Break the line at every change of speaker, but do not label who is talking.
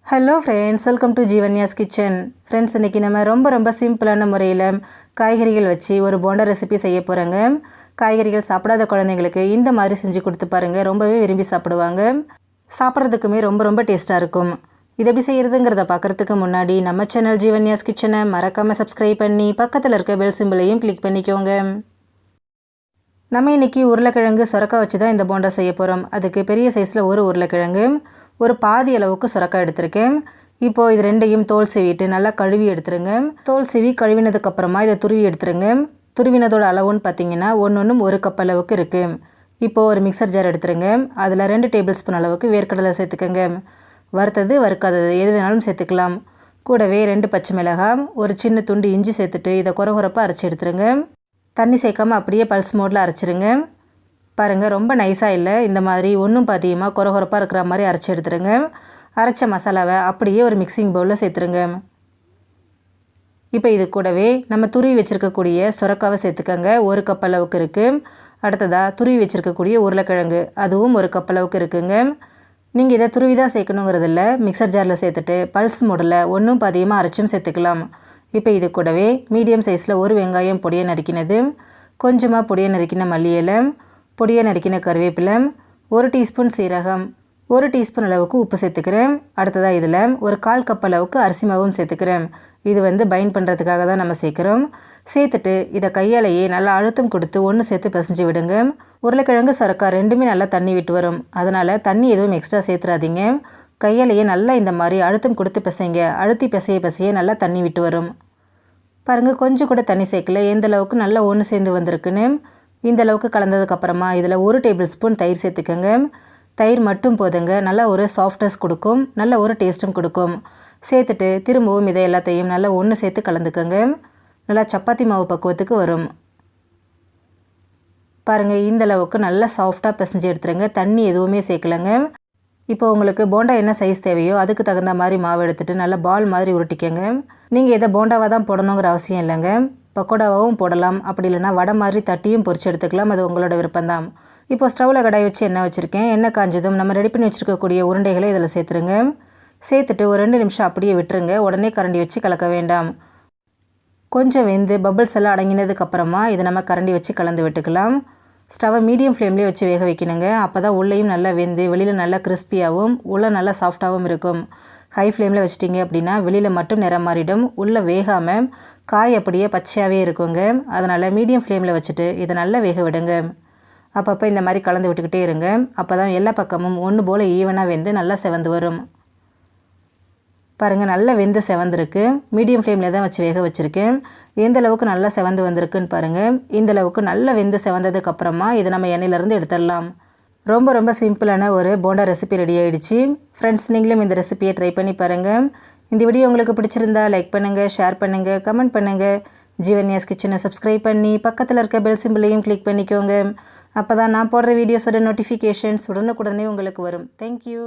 Hello friends, welcome to Jeevanya's kitchen. Friends, இன்றைக்கி நம்ம ரொம்ப சிம்பிளான முறையில் காய்கறிகள் வச்சு ஒரு போண்டா ரெசிபி செய்ய போகிறோங்க. காய்கறிகள் சாப்பிடாத குழந்தைங்களுக்கு இந்த மாதிரி செஞ்சு கொடுத்து பாருங்கள், ரொம்பவே விரும்பி சாப்பிடுவாங்க. சாப்பிட்றதுக்குமே ரொம்ப டேஸ்ட்டாக இருக்கும். இது எப்படி செய்கிறதுங்கிறத பார்க்குறதுக்கு முன்னாடி நம்ம சேனல் ஜீவன்யாஸ் கிச்சனை மறக்காமல் சப்ஸ்கிரைப் பண்ணி பக்கத்தில் இருக்க பெல் சிம்பிளையும் கிளிக் பண்ணிக்கோங்க. நம்ம இன்றைக்கி உருளைக்கிழங்கு சுரக்காய் வச்சு தான் இந்த போண்டா செய்ய போகிறோம். அதுக்கு பெரிய சைஸில் ஒரு உருளைக்கிழங்கு, ஒரு பாதி அளவுக்கு சுரக்காய் எடுத்திருக்கேன். இப்போது இது ரெண்டையும் தோல் சீவிட்டு நல்லா கழுவி எடுத்துருங்க. தோல் சீவி கழுவினதுக்கப்புறமா இதை துருவி எடுத்துருங்க. துருவினதோட அளவுன்னு பார்த்தீங்கன்னா 1 கப் அளவுக்கு இருக்குது. இப்போது ஒரு மிக்சர் ஜார் எடுத்துருங்க. அதில் 2 டேபிள் ஸ்பூன் அளவுக்கு வேர்க்கடலை சேர்த்துக்கங்க. வறுத்தது வறுக்காதது எது வேணாலும் சேர்த்துக்கலாம். கூடவே 2 பச்சை மிளகாய், ஒரு சின்ன துண்டு இஞ்சி சேர்த்துட்டு இதை குறப்பாக அரைச்சி எடுத்துருங்க. தண்ணி சேர்க்காமல் அப்படியே பல்ஸ் மோடில் அரைச்சிருங்க. பாருங்கள், ரொம்ப நைஸாக இல்லை, இந்த மாதிரி ஒன்றும் பாதியமாக குறப்பாக இருக்கிற மாதிரி அரைச்சி எடுத்துருங்க. அரைச்ச மசாலாவை அப்படியே ஒரு மிக்சிங் பவுலில் சேர்த்துருங்க. இப்போ இது கூடவே நம்ம துருவி வச்சுருக்கக்கூடிய சுரக்காவை சேர்த்துக்கங்க. 1 கப் அளவுக்கு இருக்குது. அடுத்ததாக துருவி வச்சுருக்கக்கூடிய உருளைக்கிழங்கு, அதுவும் 1 கப் அளவுக்கு இருக்குங்க. நீங்கள் இதை துருவி தான் சேர்க்கணுங்கிறதில்ல, மிக்சர் ஜாரில் சேர்த்துட்டு பல்ஸ் மோடில் ஒன்றும் பாதியமாக அரைச்சும் சேர்த்துக்கலாம். இப்போ இது கூடவே மீடியம் சைஸில் ஒரு வெங்காயம் பொடியை நறுக்கினது, கொஞ்சமாக பொடியை நறுக்கின மல்லி இலை, பொடியை நறுக்கின கருவேப்பிலை, 1 டீஸ்பூன் சீரகம், 1 டீஸ்பூன் அளவுக்கு உப்பு சேர்த்துக்கிறேன். அடுத்ததாக இதில் ஒரு 1/4 கப் அளவுக்கு அரிசி மாவும் சேர்த்துக்கிறேன். இது பைண்ட் பண்ணுறதுக்காக தான் நம்ம சேர்க்குறோம். சேர்த்துட்டு இதை கையாலேயே நல்லா அழுத்தம் கொடுத்து ஒன்று சேர்த்து பிசைஞ்சு விடுங்க. உருளைக்கிழங்கு சுரக்காய் ரெண்டுமே நல்லா தண்ணி விட்டு வரும், அதனால் தண்ணி எதுவும் எக்ஸ்ட்ரா சேர்த்துறாதீங்க. கையாலேயே நல்லா இந்த மாதிரி அழுத்தம் கொடுத்து பிசைங்க. அழுத்தி பிசைய நல்லா தண்ணி விட்டு வரும். பாருங்கள், கொஞ்சம் கூட தண்ணி சேர்க்கல, எந்த அளவுக்கு நல்லா ஒன்று சேர்ந்து வந்திருக்குன்னு. இந்த அளவுக்கு கலந்ததுக்கப்புறமா இதில் 1 டேபிள் ஸ்பூன் தயிர் சேர்த்துக்கோங்க. தயிர் மட்டும் போதுங்க, நல்லா ஒரு சாஃப்ட்னஸ் கொடுக்கும், நல்ல ஒரு டேஸ்ட்டும் கொடுக்கும். சேர்த்துட்டு திரும்பவும் இதை எல்லாத்தையும் நல்லா ஒன்று சேர்த்து கலந்துக்கோங்க. நல்லா சப்பாத்தி மாவு பக்குவத்துக்கு வரும். பாருங்கள், இந்த அளவுக்கு நல்லா சாஃப்டாக பிசைஞ்சு எடுத்துருங்க. தண்ணி எதுவுமே சேர்க்கலைங்க. இப்போ உங்களுக்கு போண்டா என்ன சைஸ் தேவையோ அதுக்கு தகுந்த மாதிரி மாவு எடுத்துகிட்டு நல்லா பால் மாதிரி உருட்டிக்கங்க. நீங்கள் இதை போண்டாவாக தான் போடணுங்கிற அவசியம் இல்லைங்க, பக்கோடாவும் போடலாம். அப்படி இல்லைனா வடை மாதிரி தட்டியும் பொரிச்சு எடுத்துக்கலாம், அது உங்களோட விருப்பம்தான். இப்போ ஸ்டவ்வில் கடாய் வச்சு எண்ணெய் வச்சுருக்கேன். எண்ணெய் காஞ்சதும் நம்ம ரெடி பண்ணி வச்சுருக்கக்கூடிய உருண்டைகளை இதில் சேர்த்துருங்க. சேர்த்துட்டு ஒரு 2 நிமிஷம் அப்படியே விட்டுருங்க. உடனே கரண்டி வச்சு கலக்க வேண்டாம். கொஞ்சம் வெந்து பபிள்ஸ் எல்லாம் அடங்கினதுக்கப்புறமா இதை நம்ம கரண்டி வச்சு கலந்து விட்டுக்கலாம். ஸ்டவ்வை மீடியம் ஃப்ளேம்லேயே வச்சு வேக வைக்கணுங்க. அப்போ தான் உள்ளேயும் நல்லா வெந்து வெளியில் நல்லா கிறிஸ்பியாகவும் உள்ளே நல்லா சாஃப்டாகவும் இருக்கும். ஹை ஃப்ளேமில் வச்சிட்டிங்க அப்படின்னா வெளியில் மட்டும் நிறம் மாறிடும், உள்ளே வேகாமல் காய் அப்படியே பச்சையாகவே இருக்குங்க. அதனால் மீடியம் ஃப்ளேமில் வச்சுட்டு இதை நல்லா வேக விடுங்க. அப்பப்போ இந்த மாதிரி கலந்து விட்டுக்கிட்டே இருங்க. அப்போ தான் எல்லா பக்கமும் ஒன்று போல் ஈவனாக வெந்து நல்லா செவந்து வரும். பாருங்கள், நல்லா வெந்து செவந்திருக்கு. மீடியம் ஃப்ளேமில் தான் வச்சு வேக வச்சுருக்கேன். எந்த அளவுக்கு நல்லா செவந்து வந்திருக்குன்னு பாருங்கள். இந்த அளவுக்கு நல்லா வெந்து செவந்ததுக்கப்புறமா இதை நம்ம எண்ணெயிலேருந்து எடுத்துடலாம். ரொம்ப சிம்பிளான ஒரு போண்டா ரெசிபி ரெடி ஆகிடுச்சு. ஃப்ரெண்ட்ஸ், நீங்களும் இந்த ரெசிபியை ட்ரை பண்ணி பாருங்கள். இந்த வீடியோ உங்களுக்கு பிடிச்சிருந்தா லைக் பண்ணுங்கள், ஷேர் பண்ணுங்கள், கமெண்ட் பண்ணுங்கள். ஜீவன்யாஸ் கிச்சனை சப்ஸ்கிரைப் பண்ணி பக்கத்தில் இருக்க பெல் சிம்பிளையும் கிளிக் பண்ணிக்கோங்க. அப்போ தான் நான் போடுற வீடியோஸோட நோட்டிஃபிகேஷன்ஸ் உடனுக்குடனே உங்களுக்கு வரும். தேங்க்யூ.